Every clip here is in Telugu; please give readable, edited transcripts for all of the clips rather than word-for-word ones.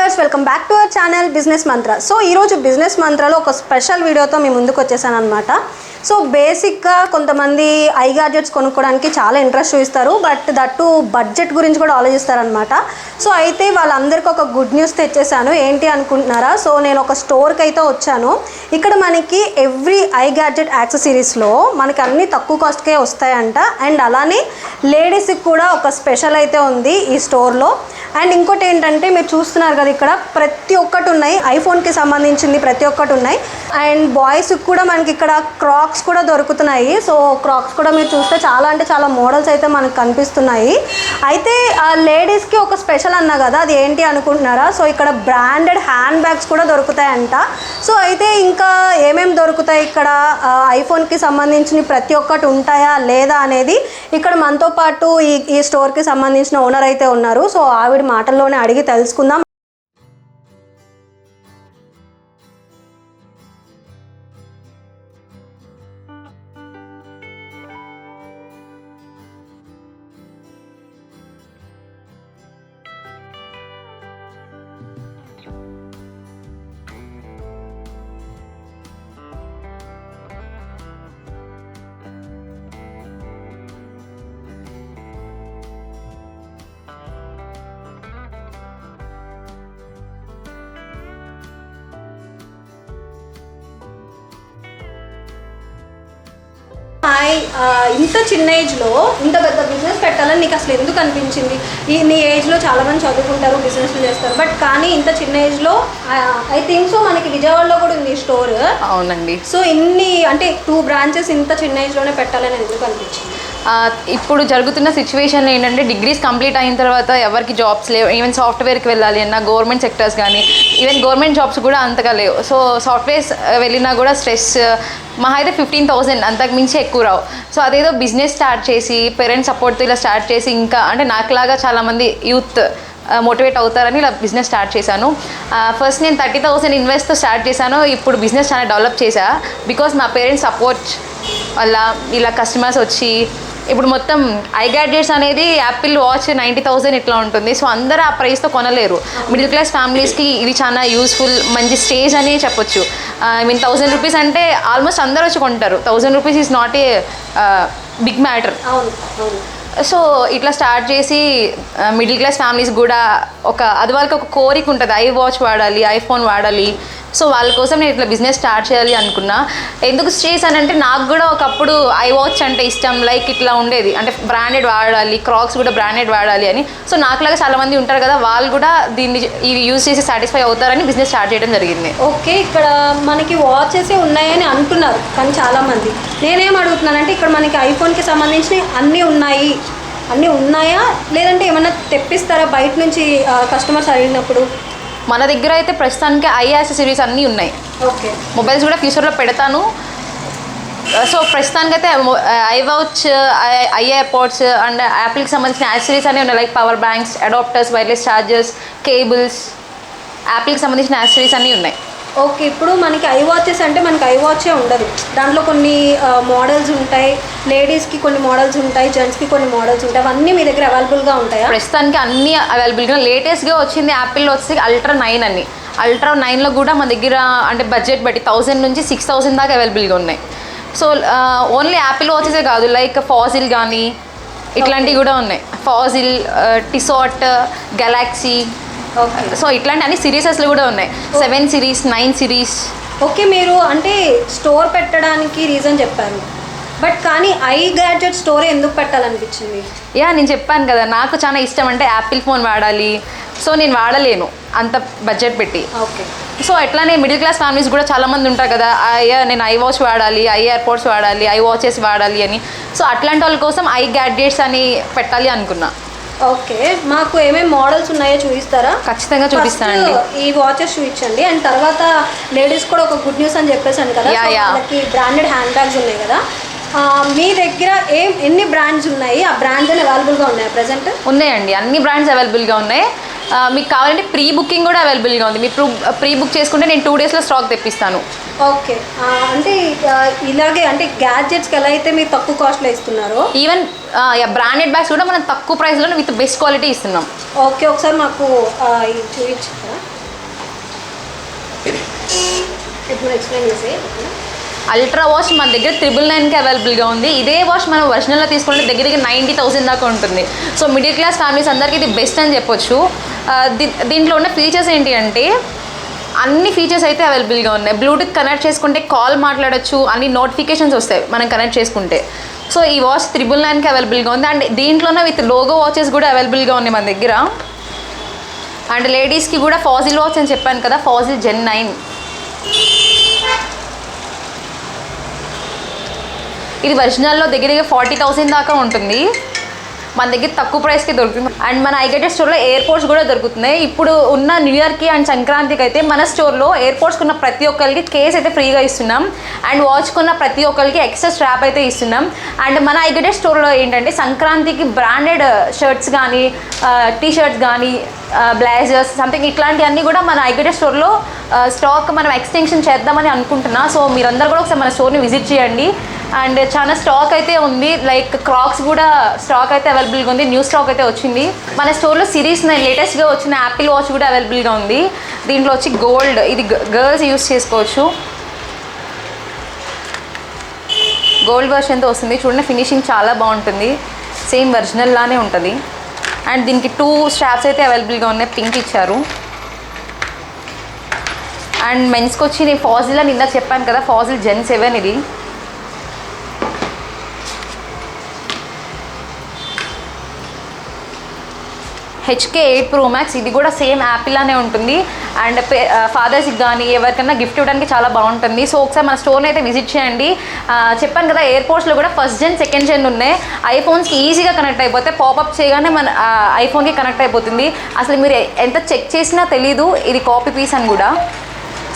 Viewers welcome back to our channel business Mantra. So ఈరోజు బిజినెస్ మంత్రలో ఒక స్పెషల్ వీడియోతో మీ ముందుకు వచ్చేసాను అనమాట. సో బేసిక్గా కొంతమంది ఐ గ్యాడ్జెట్స్ కొనుక్కోవడానికి చాలా ఇంట్రెస్ట్ చూపిస్తారు, బట్ దట్టు బడ్జెట్ గురించి కూడా ఆలోచిస్తారనమాట. సో అయితే వాళ్ళందరికీ ఒక గుడ్ న్యూస్ తెచ్చేసాను. ఏంటి అనుకుంటున్నారా? సో నేను ఒక స్టోర్కి అయితే వచ్చాను. ఇక్కడ మనకి ఎవ్రీ ఐ గ్యాడ్జెట్ యాక్సెసరీస్లో మనకి అన్నీ తక్కువ కాస్ట్కే వస్తాయంట. అండ్ అలానే లేడీస్కి కూడా ఒక స్పెషల్ అయితే ఉంది ఈ స్టోర్లో. అండ్ ఇంకోటి ఏంటంటే మీరు చూస్తున్నారు కదా, ఇక్కడ ప్రతి ఒక్కటి ఉన్నాయి, ఐఫోన్కి సంబంధించింది ప్రతి ఒక్కటి ఉన్నాయి. అండ్ బాయ్స్కి కూడా మనకి ఇక్కడ క్రాక్స్ కూడా దొరుకుతున్నాయి. సో క్రాక్స్ కూడా మీరు చూస్తే చాలా అంటే చాలా మోడల్స్ అయితే మనకు కనిపిస్తున్నాయి. అయితే లేడీస్కి ఒక స్పెషల్ అన్నా కదా, అది ఏంటి అనుకుంటున్నారా? సో ఇక్కడ బ్రాండెడ్ హ్యాండ్ బ్యాగ్స్ కూడా దొరుకుతాయంట. సో అయితే ఇంకా ఏమేమి దొరుకుతాయి ఇక్కడ, ఐఫోన్కి సంబంధించిన ప్రతి ఒక్కటి ఉంటాయా లేదా అనేది ఇక్కడ మనతో పాటు ఈ స్టోర్కి సంబంధించిన ఓనర్ అయితే ఉన్నారు. సో ఆవిడ మాటల్లోనే అడిగి తెలుసుకుందాం. హాయ్, ఇంత చిన్న ఏజ్లో ఇంత పెద్ద బిజినెస్ పెట్టాలని నీకు అసలు ఎందుకు అనిపించింది? నీ ఏజ్లో చాలామంది చదువుకుంటారు, బిజినెస్లు చేస్తారు, బట్ కానీ ఇంత చిన్న ఏజ్లో ఐ థింక్ సో మనకి విజయవాడలో కూడా ఉంది స్టోర్. అవునండి. సో ఇన్ని అంటే 2 బ్రాంచెస్ ఇంత చిన్న ఏజ్లోనే పెట్టాలని ఎందుకు అనిపించింది? ఇప్పుడు జరుగుతున్న సిచ్యువేషన్లో ఏంటంటే డిగ్రీస్ కంప్లీట్ అయిన తర్వాత ఎవరికి జాబ్స్ లేవు. ఈవెన్ సాఫ్ట్వేర్కి వెళ్ళాలి అన్న గవర్నమెంట్ సెక్టర్స్ కానీ ఈవెన్ గవర్నమెంట్ జాబ్స్ కూడా అంతగా లేవు. సో సాఫ్ట్వేర్స్ వెళ్ళినా కూడా స్ట్రెస్ మహా అయితే 15,000 అంతకు మించి ఎక్కువ రావు. సో అదేదో బిజినెస్ స్టార్ట్ చేసి పేరెంట్స్ సపోర్ట్తో ఇలా స్టార్ట్ చేసి ఇంకా అంటే నాకులాగా చాలామంది యూత్ మోటివేట్ అవుతారని ఇలా బిజినెస్ స్టార్ట్ చేశాను. ఫస్ట్ నేను 30,000 ఇన్వెస్ట్తో స్టార్ట్ చేశాను. ఇప్పుడు బిజినెస్ చాలా డెవలప్ చేశా బికాస్ మా పేరెంట్స్ సపోర్ట్ వల్ల ఇలా కస్టమర్స్ వచ్చి ఇప్పుడు మొత్తం ఐ గ్యాడ్జెట్స్ అనేది యాపిల్ వాచ్ 90,000 ఇట్లా ఉంటుంది. సో అందరూ ఆ ప్రైస్తో కొనలేరు. మిడిల్ క్లాస్ ఫ్యామిలీస్కి ఇది చాలా యూస్ఫుల్ మంచి స్టేజ్ అని చెప్పొచ్చు. ఐ మీన్ 1000 రూపీస్ అంటే ఆల్మోస్ట్ అందరూ వచ్చి కొంటారు. 1000 rupees is not a big matter. So ఇట్లా స్టార్ట్ చేసి మిడిల్ క్లాస్ ఫ్యామిలీస్ కూడా అది వాళ్ళకి ఒక కోరిక ఉంటుంది, ఐ వాచ్ వాడాలి, ఐఫోన్ వాడాలి. సో వాళ్ళ కోసం నేను ఇట్లా బిజినెస్ స్టార్ట్ చేయాలి అనుకున్నా. ఎందుకు చేశానంటే నాకు కూడా ఒకప్పుడు ఐ వాచ్ అంటే ఇష్టం, లైక్ ఇట్లా ఉండేది, అంటే బ్రాండెడ్ వాడాలి, క్రాక్స్ కూడా బ్రాండెడ్ వాడాలి అని. సో నాకులాగా చాలామంది ఉంటారు కదా, వాళ్ళు కూడా దీన్ని ఇవి యూజ్ చేసి సాటిస్ఫై అవుతారని బిజినెస్ స్టార్ట్ చేయడం జరిగింది. ఓకే, ఇక్కడ మనకి వాచెసే ఉన్నాయని అంటున్నారు కానీ చాలామంది. నేనేం అడుగుతున్నానంటే ఇక్కడ మనకి ఐఫోన్కి సంబంధించిన అన్నీ ఉన్నాయా లేదంటే ఏమన్నా తెప్పిస్తారా బయట నుంచి కస్టమర్స్ అడిగినప్పుడు? మన దగ్గర అయితే ప్రస్తుతానికి ఐ యాక్సెసరీస్ అన్నీ ఉన్నాయి. ఓకే, మొబైల్స్ కూడా ఫ్యూచర్లో పెడతాను. సో ప్రస్తుతానికి అయితే I watch, I AirPods and యాపిల్కి సంబంధించిన యాక్సెసరీస్ అన్నీ ఉన్నాయి, like power banks, adapters, wireless chargers, cables, యాపిల్కి సంబంధించిన యాక్సెసరీస్ అన్నీ ఉన్నాయి. ఓకే, ఇప్పుడు మనకి ఐ వాచెస్ అంటే మనకి ఐ వాచే ఉండదు, దాంట్లో కొన్ని మోడల్స్ ఉంటాయి, లేడీస్కి కొన్ని మోడల్స్ ఉంటాయి, జెంట్స్కి కొన్ని మోడల్స్ ఉంటాయి. అవన్నీ మీ దగ్గర అవైలబుల్గా ఉంటాయా? ప్రస్తుతానికి అన్నీ అవైలబుల్గా. లేటెస్ట్గా వచ్చింది యాపిల్లో వచ్చి అల్ట్రా 9 అని. అల్ట్రా 9లో కూడా మన దగ్గర అంటే బడ్జెట్ బట్టి 1000 నుంచి 6000 దాకా అవైలబుల్గా ఉన్నాయి. సో ఓన్లీ యాపిల్ వాచెసే కాదు, లైక్ ఫాజిల్ కానీ ఇట్లాంటివి కూడా ఉన్నాయి. ఫాజిల్, టిసాట్, గెలాక్సీ, సో ఇట్లాంటి అన్ని సిరీసెస్లు కూడా ఉన్నాయి. 7 సిరీస్, 9 సిరీస్. ఓకే, మీరు అంటే స్టోర్ పెట్టడానికి రీజన్ చెప్పారు, బట్ కానీ ఐ గ్యాడ్జెట్ స్టోర్ ఎందుకు పెట్టాలనిపించింది? నేను చెప్పాను కదా, నాకు చాలా ఇష్టం అంటే యాపిల్ ఫోన్ వాడాలి. సో నేను వాడలేను అంత బడ్జెట్ పెట్టి. ఓకే, సో ఎట్లానే మిడిల్ క్లాస్ ఫ్యామిలీస్ కూడా చాలామంది ఉంటారు కదా, నేను ఐ వాచ్ వాడాలి, ఐ ఎయిర్పోడ్స్ వాడాలి, ఐ వాచెస్ వాడాలి అని. సో అట్లాంటి వాళ్ళ కోసం ఐ గ్యాడ్జెట్స్ అని పెట్టాలి అనుకున్నా. ఓకే, మాకు ఏమేమి మోడల్స్ ఉన్నాయో చూపిస్తారా? ఖచ్చితంగా చూపిస్తానండి. ఈ వాచెస్ చూపించండి. అండ్ తర్వాత లేడీస్ కూడా ఒక గుడ్ న్యూస్ అని చెప్పేసాను కదా, వాళ్ళకి బ్రాండెడ్ హ్యాండ్ బ్యాగ్స్ ఉన్నాయి కదా, మీ దగ్గర ఎన్ని బ్రాండ్స్ ఉన్నాయి? ఆ బ్రాండ్స్ అని అవైలబుల్గా ఉన్నాయా ప్రెసెంట్? ఉన్నాయండి, అన్ని బ్రాండ్స్ అవైలబుల్గా ఉన్నాయి. మీకు కావాలంటే ప్రీ బుకింగ్ కూడా అవైలబుల్గా ఉంది. మీరు ప్రీ బుక్ చేసుకుంటే నేను 2 డేస్లో స్టాక్ తెప్పిస్తాను. ఓకే, అంటే ఇలాగే అంటే గ్యాడ్జెట్స్కి ఎలా అయితే మీరు తక్కువ కాస్ట్లో ఇస్తున్నారో, ఈవెన్ బ్రాండెడ్ బ్యాగ్స్ కూడా మనం తక్కువ ప్రైస్లో విత్ బెస్ట్ క్వాలిటీ ఇస్తున్నాం. ఓకే, ఒకసారి మాకు చూపించారా? ఇప్పుడు ఎక్స్ప్లెయిన్ చేసే అల్ట్రా వాష్ మన దగ్గర 999కి అవైలబుల్గా ఉంది. ఇదే వాష్ మనం ఒరిజినల్లో తీసుకుంటే దగ్గరికి 90,000 దాకా ఉంటుంది. సో మిడిల్ క్లాస్ ఫ్యామిలీస్ అందరికీ ఇది బెస్ట్ అని చెప్పొచ్చు. దీంట్లో ఉన్న ఫీచర్స్ ఏంటి అంటే అన్ని ఫీచర్స్ అయితే అవైలబుల్గా ఉన్నాయి. బ్లూటూత్ కనెక్ట్ చేసుకుంటే కాల్ మాట్లాడచ్చు, అన్ని నోటిఫికేషన్స్ వస్తాయి మనం కనెక్ట్ చేసుకుంటే. సో ఈ వాచ్ 999కి అవైలబుల్గా ఉంది. అండ్ దీంట్లోనే విత్ లోగో వాచెస్ కూడా అవైలబుల్గా ఉన్నాయి మన దగ్గర. అండ్ లేడీస్కి కూడా ఫాజిల్ వాచ్ అని చెప్పాను కదా, ఫాజిల్ Gen 9. ఇది ఒరిజినల్లో దగ్గరగా 40,000 దాకా ఉంటుంది. మన దగ్గర తక్కువ ప్రైస్కి దొరుకుతుంది. అండ్ మన ఐగెటెడ్ స్టోర్లో ఎయిర్పోర్ట్స్ కూడా దొరుకుతున్నాయి. ఇప్పుడు ఉన్న న్యూ ఇయర్కి అండ్ సంక్రాంతికి అయితే మన స్టోర్లో ఎయిర్పోర్ట్స్ కొన్న ప్రతి ఒక్కరికి కేస్ అయితే ఫ్రీగా ఇస్తున్నాం. అండ్ వాచ్ కొన్న ప్రతి ఒక్కరికి ఎక్స్ట్రా స్ట్రాప్ అయితే ఇస్తున్నాం. అండ్ మన ఐగెటెడ్ స్టోర్లో ఏంటంటే సంక్రాంతికి బ్రాండెడ్ షర్ట్స్ కానీ టీ షర్ట్స్ కానీ బ్లేజర్స్ సంథింగ్ ఇట్లాంటివన్నీ కూడా మన ఐగెటెడ్ స్టోర్లో స్టాక్ మనం ఎక్స్టెన్షన్ చేద్దామని అనుకుంటున్నా. సో మీరందరూ కూడా ఒకసారి మన స్టోర్ని విజిట్ చేయండి. అండ్ చాలా స్టాక్ అయితే ఉంది. లైక్ క్రాక్స్ కూడా స్టాక్ అయితే అవైలబుల్గా ఉంది. న్యూ స్టాక్ అయితే వచ్చింది. మన స్టోర్లో సిరీస్ లేటెస్ట్గా వచ్చిన యాపిల్ వాచ్ కూడా అవైలబుల్గా ఉంది. దీంట్లో వచ్చి గోల్డ్, ఇది గర్ల్స్ యూస్ చేసుకోవచ్చు. గోల్డ్ వర్షన్తో వస్తుంది. చూడండి ఫినిషింగ్ చాలా బాగుంటుంది. సేమ్ ఒరిజినల్ లానే ఉంటుంది. అండ్ దీనికి 2 స్ట్రాప్స్ అయితే అవైలబుల్గా ఉన్నాయి. పింక్ ఇచ్చారు. అండ్ మెన్స్కి వచ్చి నేను ఫాజిల్ అని ఇందాక చెప్పాను కదా, ఫాజిల్ Gen 7 ఇది. HK 8 Pro Max, ఇది కూడా సేమ్ యాపిల్ లానే ఉంటుంది. అండ్ ఫాదర్స్కి కానీ ఎవరికైనా గిఫ్ట్ ఇవ్వడానికి చాలా బాగుంటుంది. సో ఒకసారి మన స్టోర్ని అయితే విజిట్ చేయండి. చెప్పాను కదా ఎయిర్పోర్ట్స్లో కూడా 1st gen 2nd gen ఉన్నాయి. ఐఫోన్స్కి ఈజీగా కనెక్ట్ అయిపోతే పాపప్ చేయగానే మన ఐఫోన్కి కనెక్ట్ అయిపోతుంది. అసలు మీరు ఎంత చెక్ చేసినా తెలీదు ఇది కాపీ పీస్ అని కూడా.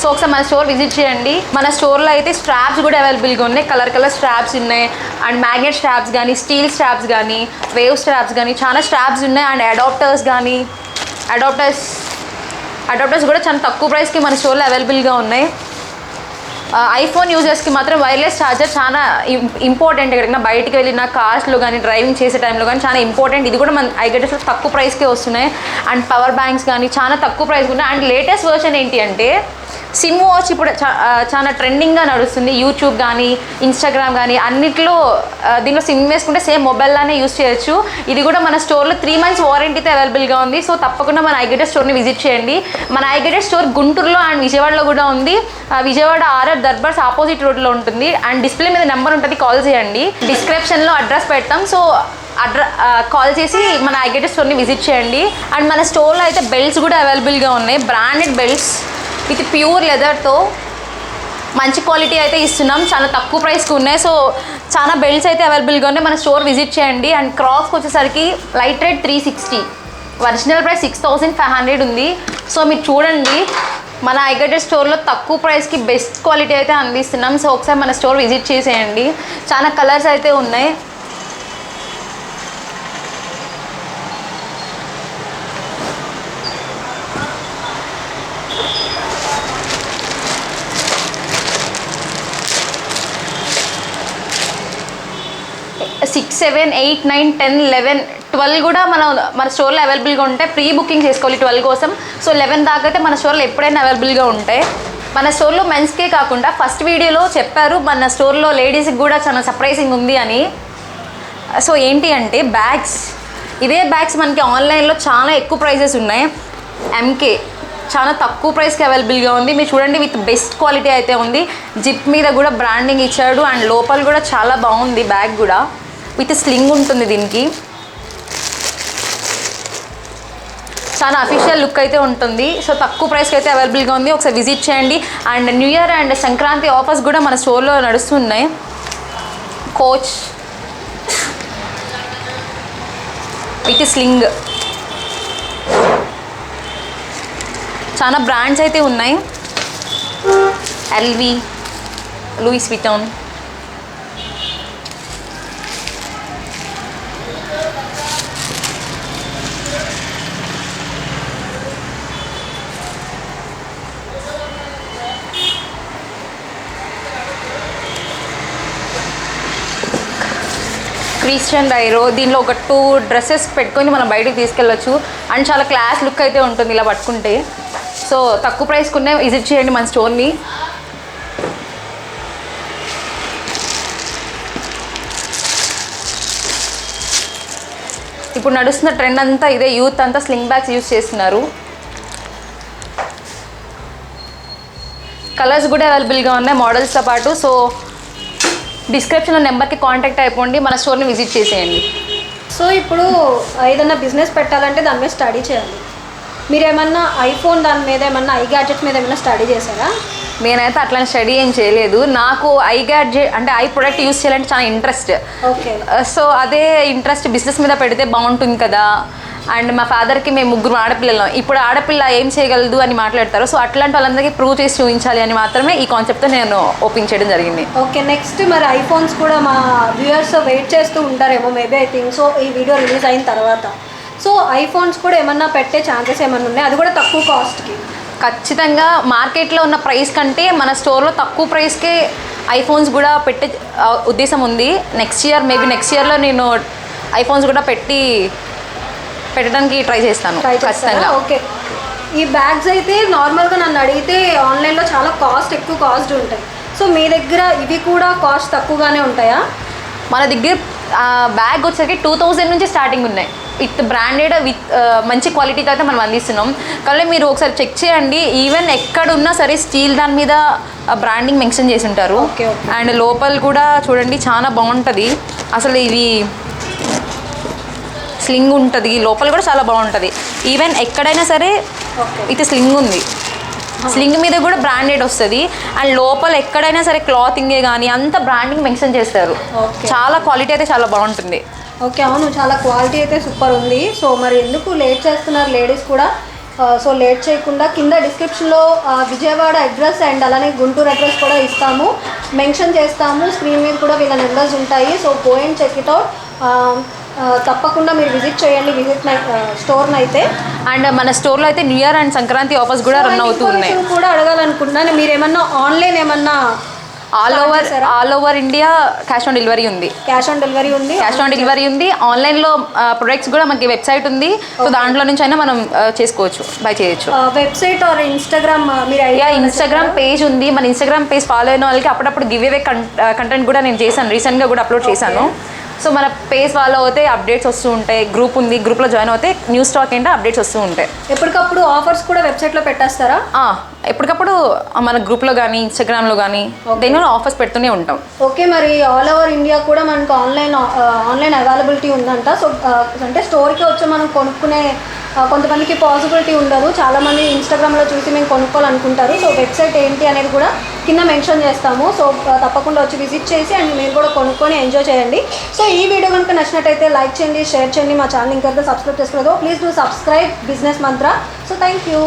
సో ఒకసారి మన స్టోర్ విజిట్ చేయండి. మన స్టోర్లో అయితే స్ట్రాప్స్ కూడా అవైలబుల్గా ఉన్నాయి. కలర్ స్ట్రాప్స్ ఉన్నాయి. అండ్ మ్యాగ్నెట్ స్ట్రాప్స్ కానీ, స్టీల్ స్ట్రాప్స్ కానీ, వేవ్ స్ట్రాప్స్ కానీ చాలా స్ట్రాప్స్ ఉన్నాయి. అండ్ అడాప్టర్స్ కానీ, అడాప్టర్స్ కూడా చాలా తక్కువ ప్రైస్కి మన స్టోర్లో అవైలబుల్గా ఉన్నాయి. ఐఫోన్ యూజర్స్కి మాత్రం వైర్లెస్ ఛార్జర్ చాలా ఇంపార్టెంట్. ఎక్కడికైనా బయటికి వెళ్ళిన కార్స్లో కానీ డ్రైవింగ్ చేసే టైంలో కానీ చాలా ఇంపార్టెంట్. ఇది కూడా మన ఐగెటెస్లో తక్కువ ప్రైస్కే వస్తున్నాయి. అండ్ పవర్ బ్యాంక్స్ కానీ చాలా తక్కువ ప్రైస్ ఉన్నాయి. అండ్ లేటెస్ట్ వర్షన్ ఏంటి అంటే సిమ్ వాచ్ ఇప్పుడు చాలా ట్రెండింగ్గా నడుస్తుంది. యూట్యూబ్ కానీ ఇన్స్టాగ్రామ్ కానీ అన్నిట్లో దీనిలో సిమ్ వేసుకుంటే సేమ్ మొబైల్లానే యూస్ చేయొచ్చు. ఇది కూడా మన స్టోర్లో 3 months వారంటీతో అవైలబుల్గా ఉంది. సో తప్పకుండా మన ఐగెటెడ్ స్టోర్ని విజిట్ చేయండి. మన ఐగెటెడ్ స్టోర్ గుంటూరులో అండ్ విజయవాడలో కూడా ఉంది. విజయవాడ RR దర్బార్స్ ఆపోజిట్ రోడ్లో ఉంటుంది. అండ్ డిస్ప్లే మీద నెంబర్ ఉంటుంది, కాల్ చేయండి. డిస్క్రిప్షన్లో అడ్రస్ పెడతాం. సో కాల్ చేసి మన ఐగెటెడ్ స్టోర్ని విజిట్ చేయండి. అండ్ మన స్టోర్లో అయితే బెల్ట్స్ కూడా అవైలబుల్గా ఉన్నాయి. బ్రాండెడ్ బెల్ట్స్ విత్ ప్యూర్ లెదర్తో మంచి క్వాలిటీ అయితే ఇస్తున్నాం. చాలా తక్కువ ప్రైస్కి ఉన్నాయి. సో చాలా బెల్ట్స్ అయితే అవైలబుల్గా ఉన్నాయి. మన స్టోర్ విజిట్ చేయండి. అండ్ క్రాక్స్కి వచ్చేసరికి లైట్ రేట్ 360, ఒరిజినల్ ప్రైస్ 6,500 ఉంది. సో మీరు చూడండి మన ఐగెటెడ్ స్టోర్లో తక్కువ ప్రైస్కి బెస్ట్ క్వాలిటీ అయితే అందిస్తున్నాం. సో ఒకసారి మన స్టోర్ విజిట్ చేసేయండి. చాలా కలర్స్ అయితే ఉన్నాయి. సిక్స్ 7 8 9 10 11 12 కూడా మన స్టోర్లో అవైలబుల్గా ఉంటాయి. ప్రీ బుకింగ్ చేసుకోవాలి 12 కోసం. సో 11 దాకా అయితే మన స్టోర్లో ఎప్పుడైనా అవైలబుల్గా ఉంటాయి. మన స్టోర్లో మెన్స్కే కాకుండా ఫస్ట్ వీడియోలో చెప్పారు మన స్టోర్లో లేడీస్కి కూడా చాలా సర్ప్రైజింగ్ ఉంది అని. సో ఏంటి అంటే బ్యాగ్స్, ఇదే బ్యాగ్స్ మనకి ఆన్లైన్లో చాలా ఎక్కువ ప్రైజెస్ ఉన్నాయి. MK చాలా తక్కువ ప్రైస్కి అవైలబుల్గా ఉంది. మీరు చూడండి విత్ బెస్ట్ క్వాలిటీ అయితే ఉంది. జిప్ మీద కూడా బ్రాండింగ్ ఇచ్చాడు. అండ్ లోపల కూడా చాలా బాగుంది. బ్యాగ్ కూడా విత్ స్లింగ్ ఉంటుంది. దీనికి చాలా అఫీషియల్ లుక్ అయితే ఉంటుంది. సో తక్కువ ప్రైస్కి అయితే అవైలబుల్గా ఉంది. ఒకసారి విజిట్ చేయండి. And New Year and Sankranti offers కూడా మన స్టోర్లో నడుస్తున్నాయి. కోచ్ విత్ స్లింగ్ చాలా బ్రాండ్స్ అయితే ఉన్నాయి. LV, Louis Vuitton, Christian Dior. దీనిలో ఒక 2 డ్రెస్సెస్ పెట్టుకొని మనం బయటకు తీసుకెళ్ళొచ్చు. అండ్ చాలా క్లాస్ లుక్ అయితే ఉంటుంది ఇలా పట్టుకుంటే. సో సో తక్కువ ప్రైస్కునే విజిట్ చేయండి మన స్టోర్ని. ఇప్పుడు నడుస్తున్న ట్రెండ్ అంతా ఇదే, యూత్ అంతా స్లింగ్ బ్యాగ్స్ యూజ్ చేస్తున్నారు. కలర్స్ కూడా అవైలబుల్గా ఉన్నాయి మోడల్స్తో పాటు. సో డిస్క్రిప్షన్లో నెంబర్కి కాంటాక్ట్ అయిపోండి, మన స్టోర్ని విజిట్ చేసేయండి. సో ఇప్పుడు ఏదైనా బిజినెస్ పెట్టాలంటే దాని మీద స్టడీ చేయాలి. మీరు ఏమన్నా ఐఫోన్ దాని మీద ఏమన్నా ఐ గ్యాడ్జెట్స్ మీద ఏమన్నా స్టడీ చేశారా? నేనైతే అట్లాంటి స్టడీ ఏం చేయలేదు. నాకు ఐ గ్యాడ్జెట్ అంటే ఐ ప్రొడక్ట్ యూస్ చేయాలంటే చాలా ఇంట్రెస్ట్. ఓకే. సో అదే ఇంట్రెస్ట్ బిజినెస్ మీద పెడితే బాగుంటుంది కదా. అండ్ మా ఫాదర్కి మేము 3 ఆడపిల్లలం. ఇప్పుడు ఆడపిల్ల ఏం చేయగలదు అని మాట్లాడతారు. సో అట్లాంటి వాళ్ళందరికీ ప్రూవ్ చేసి చూపించాలి అని మాత్రమే ఈ కాన్సెప్ట్తో నేను ఓపెన్ చేయడం జరిగింది. ఓకే. నెక్స్ట్ మరి ఐఫోన్స్ కూడా మా వ్యూయర్స్ వెయిట్ చేస్తూ ఉంటారేమో మేబీ, ఐ థింక్ సో, ఈ వీడియో రిలీజ్ అయిన తర్వాత. సో ఐఫోన్స్ కూడా ఏమన్నా పెట్టే ఛాన్సెస్ ఏమన్నా ఉన్నాయి, అది కూడా తక్కువ కాస్ట్కి? ఖచ్చితంగా మార్కెట్లో ఉన్న ప్రైస్ కంటే మన స్టోర్లో తక్కువ ప్రైస్కే ఐఫోన్స్ కూడా పెట్టే ఉద్దేశం ఉంది. నెక్స్ట్ ఇయర్లో నేను ఐఫోన్స్ కూడా పెట్టడానికి ట్రై చేస్తాను ఖచ్చితంగా. ఓకే. ఈ బ్యాగ్స్ అయితే నార్మల్గా నన్ను అడిగితే ఆన్లైన్లో చాలా ఎక్కువ కాస్ట్ ఉంటాయి. సో మీ దగ్గర ఇవి కూడా కాస్ట్ తక్కువగానే ఉంటాయా? మన దగ్గర బ్యాగ్ వచ్చేసరికి 2000 నుంచి స్టార్టింగ్ ఉన్నాయి. విత్ బ్రాండెడ్ విత్ మంచి క్వాలిటీతో అయితే మనం అందిస్తున్నాం. కానీ మీరు ఒకసారి చెక్ చేయండి, ఈవెన్ ఎక్కడున్నా సరే స్టీల్ దాని మీద బ్రాండింగ్ మెన్షన్ చేసి ఉంటారు. అండ్ లోపల కూడా చూడండి చాలా బాగుంటుంది. అసలు ఇవి స్లింగ్ ఉంటుంది, లోపల కూడా చాలా బాగుంటుంది. ఈవెన్ ఎక్కడైనా సరే ఇది స్లింగ్ ఉంది, స్లింగ్ మీద కూడా బ్రాండెడ్ వస్తుంది. అండ్ లోపల ఎక్కడైనా సరే క్లాతింగే కానీ అంత బ్రాండింగ్ మెన్షన్ చేస్తారు. చాలా క్వాలిటీ అయితే చాలా బాగుంటుంది. ఓకే. అవును, చాలా క్వాలిటీ అయితే సూపర్ ఉంది. సో మరి ఎందుకు లేట్ చేస్తున్నారు లేడీస్ కూడా? సో లేట్ చేయకుండా కింద డిస్క్రిప్షన్లో విజయవాడ అడ్రస్ అండ్ అలానే గుంటూరు అడ్రస్ కూడా ఇస్తాము, మెన్షన్ చేస్తాము. స్క్రీన్ మీద కూడా వీళ్ళ నెంబర్స్ ఉంటాయి. So go and check it out. తప్పకుండా మీరు విజిట్ చేయండి స్టోర్ని అయితే. అండ్ మన స్టోర్లో అయితే new Year and Sankranti offers కూడా రన్ అవుతూ ఉన్నాయి. కూడా అడగాలనుకుంటున్నాను, మీరు ఏమన్నా ఆన్లైన్ ఏమన్నా all over India cash on delivery ఉంది. క్యాష్ ఆన్ డెలివరీ ఉంది. ఆన్లైన్లో ప్రొడక్ట్స్ కూడా మనకి వెబ్సైట్ ఉంది. సో దాంట్లో నుంచి అయినా మనం చేసుకోవచ్చు, బై చేయొచ్చు. వెబ్సైట్ ఆర్ ఇన్స్టాగ్రామ్ మీరు ఇన్స్టాగ్రామ్ పేజ్ ఉంది. మన ఇన్స్టాగ్రామ్ పేజ్ ఫాలో అయిన వాళ్ళకి అప్పుడప్పుడు గివ్ అవే కంటెంట్ కూడా నేను చేశాను, రీసెంట్గా కూడా అప్లోడ్ చేశాను. సో మన పేజ్ ఫాలో అవుతే అప్డేట్స్ వస్తూ ఉంటాయి. గ్రూప్ ఉంది, గ్రూప్లో జాయిన్ అవుతే న్యూ స్టాక్ ఏంటో అప్డేట్స్ వస్తూ ఉంటాయి. ఎప్పటికప్పుడు ఆఫర్స్ కూడా వెబ్సైట్లో పెట్టేస్తారా? ఎప్పటికప్పుడు మన గ్రూప్లో కానీ ఇన్స్టాగ్రామ్లో కానీ దేనిలో ఆఫర్స్ పెడుతూనే ఉంటాం. ఓకే. మరి ఆల్ ఓవర్ ఇండియా కూడా మనకు ఆన్లైన్ అవైలబిలిటీ ఉందంట. సో అంటే స్టోర్కి వచ్చి మనం కొనుక్కునే కొంతమందికి పాసిబిలిటీ ఉండదు, చాలామంది ఇన్స్టాగ్రామ్లో చూసి మేము కొనుక్కోవాలనుకుంటారు. సో వెబ్సైట్ ఏంటి అనేది కూడా కింద మెన్షన్ చేస్తాము. సో తప్పకుండా వచ్చి విజిట్ చేసి అండ్ మీరు కూడా కొనుక్కొని ఎంజాయ్ చేయండి. సో ఈ వీడియో కనుక నచ్చినట్టయితే లైక్ చేయండి, షేర్ చేయండి. మా ఛానల్ ఇంకా సబ్స్క్రైబ్ చేసుకోలేదు, please do subscribe business Mantra. So thank you.